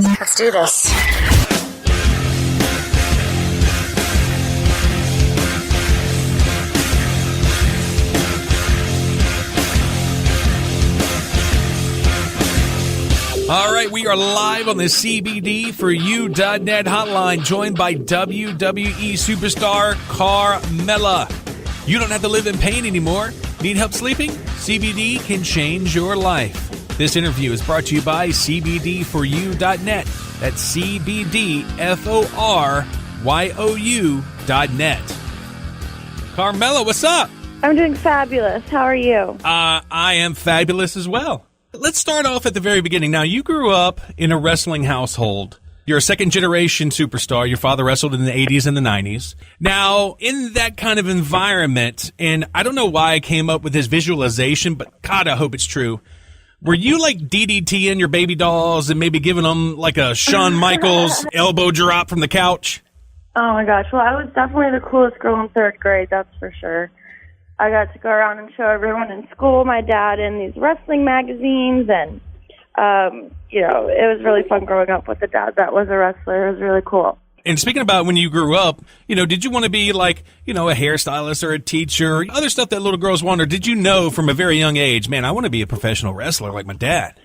Let's do this. All right, we are live on the CBD4U.net hotline, joined by WWE Superstar Carmella. You don't have to live in pain anymore. Need help sleeping? CBD can change your life. This interview is brought to you by CBD4U.net. That's CBD4YOU.net. Carmella, what's up? I'm doing fabulous. How are you? I am fabulous as well. Let's start off at the very beginning. Now, you grew up in a wrestling household. You're a second-generation superstar. Your father wrestled in the 80s and the 90s. Now, in that kind of environment, and I don't know why I came up with this visualization, but God, I hope it's true. Were you like DDTing your baby dolls and maybe giving them like a Shawn Michaels elbow drop from the couch? Oh, my gosh. Well, I was definitely the coolest girl in third grade, that's for sure. I got to go around and show everyone in school my dad in these wrestling magazines, and, it was really fun growing up with a dad that was a wrestler. It was really cool. And speaking about when you grew up, did you want to be like, a hairstylist or a teacher, other stuff that little girls want, or did you know from a very young age, man, I want to be a professional wrestler like my dad?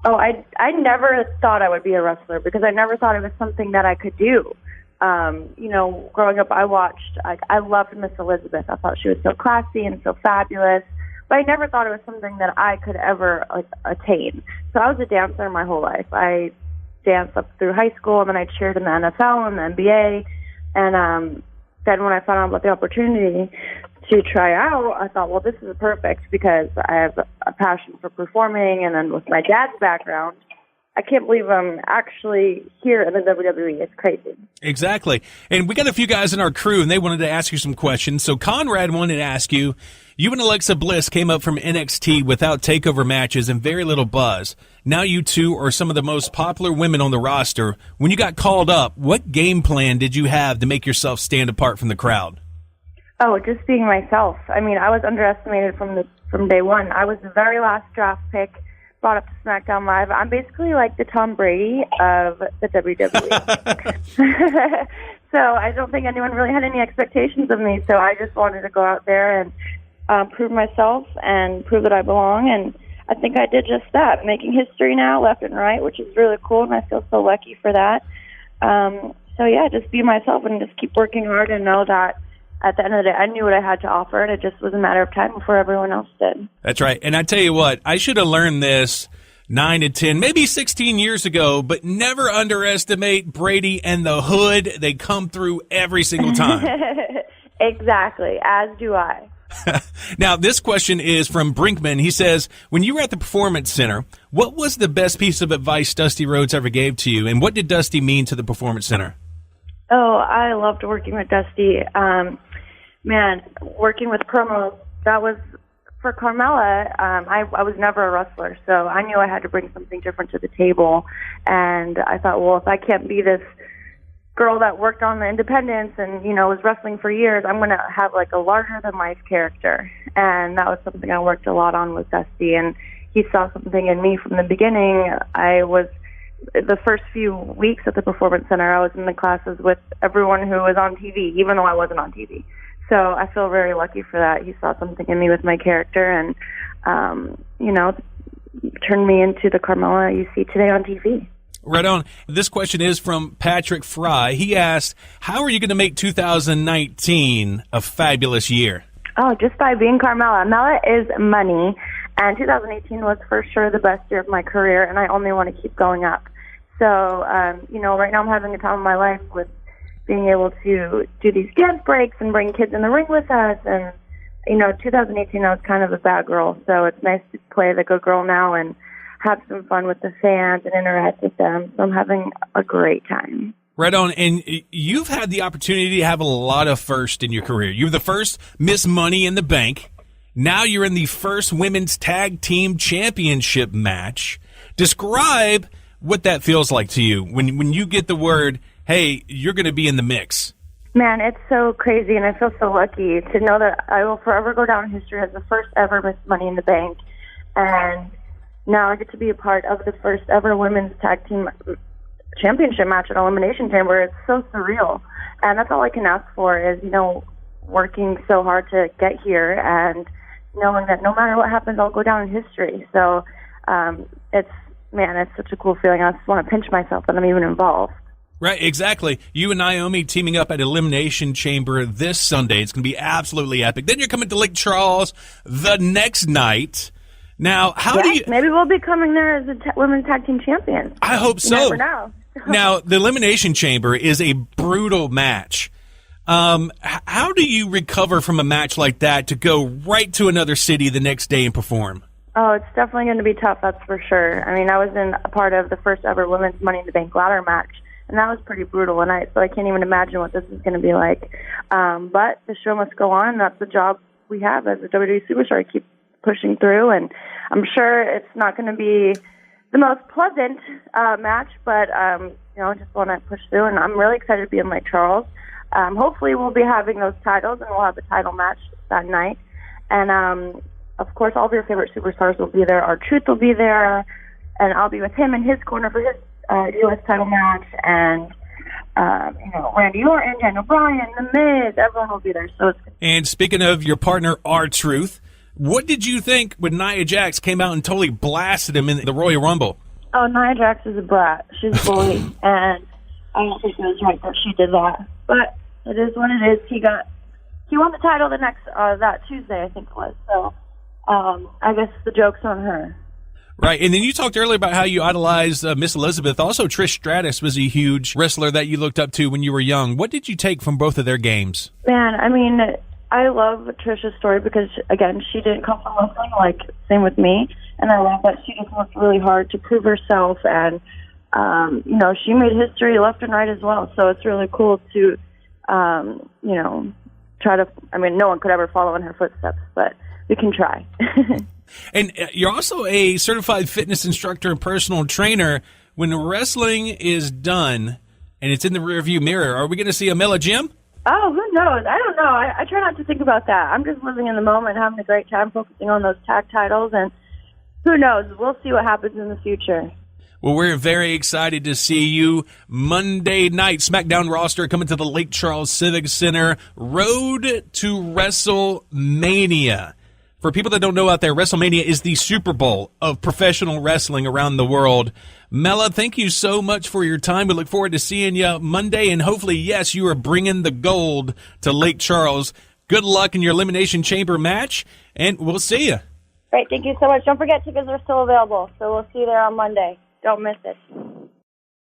Oh, I never thought I would be a wrestler because I never thought it was something that I could do. Growing up, I loved Miss Elizabeth. I thought she was so classy and so fabulous, but I never thought it was something that I could ever attain. So I was a dancer my whole life. I danced up through high school, and then I cheered in the NFL and the NBA. And then when I found out about the opportunity to try out, I thought, well, this is perfect because I have a passion for performing, and then with my dad's background, I can't believe I'm actually here in the WWE. It's crazy. Exactly. And we got a few guys in our crew, and they wanted to ask you some questions. So Conrad wanted to ask you, you and Alexa Bliss came up from NXT without takeover matches and very little buzz. Now you two are some of the most popular women on the roster. When you got called up, what game plan did you have to make yourself stand apart from the crowd? Oh, just being myself. I mean, I was underestimated from day one. I was the very last draft pick, brought up to SmackDown Live. I'm basically like the Tom Brady of the WWE. So I don't think anyone really had any expectations of me. So I just wanted to go out there and prove myself and prove that I belong. And I think I did just that, making history now left and right, which is really cool. And I feel so lucky for that. Just be myself and just keep working hard and know that at the end of the day, I knew what I had to offer, and it just was a matter of time before everyone else did. That's right. And I tell you what, I should have learned this 9 to 10, maybe 16 years ago, but never underestimate Brady and the Hood. They come through every single time. Exactly, as do I. Now, this question is from Brinkman. He says, when you were at the Performance Center, what was the best piece of advice Dusty Rhodes ever gave to you, and what did Dusty mean to the Performance Center? Oh, I loved working with Dusty. Working with promos, that was, for Carmella, I was never a wrestler, so I knew I had to bring something different to the table. And I thought, well, if I can't be this girl that worked on the independents and, was wrestling for years, I'm going to have like a larger-than-life character. And that was something I worked a lot on with Dusty, and he saw something in me from the beginning. The first few weeks at the Performance Center, I was in the classes with everyone who was on TV, even though I wasn't on TV. So I feel very lucky for that. He saw something in me with my character and, turned me into the Carmella you see today on TV. Right on. This question is from Patrick Fry. He asked, how are you going to make 2019 a fabulous year? Oh, just by being Carmella. Mella is money. And 2018 was for sure the best year of my career, and I only want to keep going up. So, right now I'm having a time of my life with being able to do these dance breaks and bring kids in the ring with us. And, 2018 I was kind of a bad girl, so it's nice to play the good girl now and have some fun with the fans and interact with them. So I'm having a great time. Right on. And you've had the opportunity to have a lot of firsts in your career. You're the first Miss Money in the Bank. Now you're in the first Women's Tag Team Championship match. Describe what that feels like to you when you get the word, hey, you're going to be in the mix. Man, it's so crazy, and I feel so lucky to know that I will forever go down in history as the first ever Miss Money in the Bank. And now I get to be a part of the first ever Women's Tag Team championship match at Elimination Chamber. It's so surreal. And that's all I can ask for is, working so hard to get here and knowing that no matter what happens, I'll go down in history. So it's such a cool feeling. I just want to pinch myself that I'm even involved. Right, exactly. You and Naomi teaming up at Elimination Chamber this Sunday. It's going to be absolutely epic. Then you're coming to Lake Charles the next night. Now, maybe we'll be coming there as women's tag team champions. I hope so. You never know. Now, the Elimination Chamber is a brutal match. How do you recover from a match like that to go right to another city the next day and perform? Oh, it's definitely going to be tough, that's for sure. I mean, I was in a part of the first ever women's Money in the Bank ladder match, and that was pretty brutal, so I can't even imagine what this is going to be like. But the show must go on, and that's the job we have as a WWE Superstar. I keep pushing through, and I'm sure it's not going to be the most pleasant match, but I just want to push through, and I'm really excited to be in Lake Charles. Hopefully we'll be having those titles, and we'll have the title match that night. And, of course, all of your favorite superstars will be there. R-Truth will be there, and I'll be with him in his corner for his U.S. title match. And, Randy Orton, Daniel Bryan, The Miz, everyone will be there. And speaking of your partner, R-Truth, what did you think when Nia Jax came out and totally blasted him in the Royal Rumble? Oh, Nia Jax is a brat. She's a bully, and I don't think it was right that she did that. But it is what it is. He won the title that Tuesday, I think it was. So I guess the joke's on her. Right, and then you talked earlier about how you idolized Miss Elizabeth. Also, Trish Stratus was a huge wrestler that you looked up to when you were young. What did you take from both of their games? Man, I mean, I love Trish's story because, again, she didn't come from wrestling, same with me. And I love that she just worked really hard to prove herself. And, she made history left and right as well. So it's really cool to, try to, no one could ever follow in her footsteps, but we can try. And you're also a certified fitness instructor and personal trainer. When wrestling is done and it's in the rearview mirror, are we going to see a Mela Gym? Oh, who knows? I don't know. I try not to think about that. I'm just living in the moment, having a great time, focusing on those tag titles, and who knows? We'll see what happens in the future. Well, we're very excited to see you Monday night. SmackDown roster coming to the Lake Charles Civic Center. Road to WrestleMania. For people that don't know out there, WrestleMania is the Super Bowl of professional wrestling around the world. Mela, thank you so much for your time. We look forward to seeing you Monday, and hopefully, yes, you are bringing the gold to Lake Charles. Good luck in your Elimination Chamber match, and we'll see you. Great, thank you so much. Don't forget, tickets are still available, so we'll see you there on Monday. Don't miss it.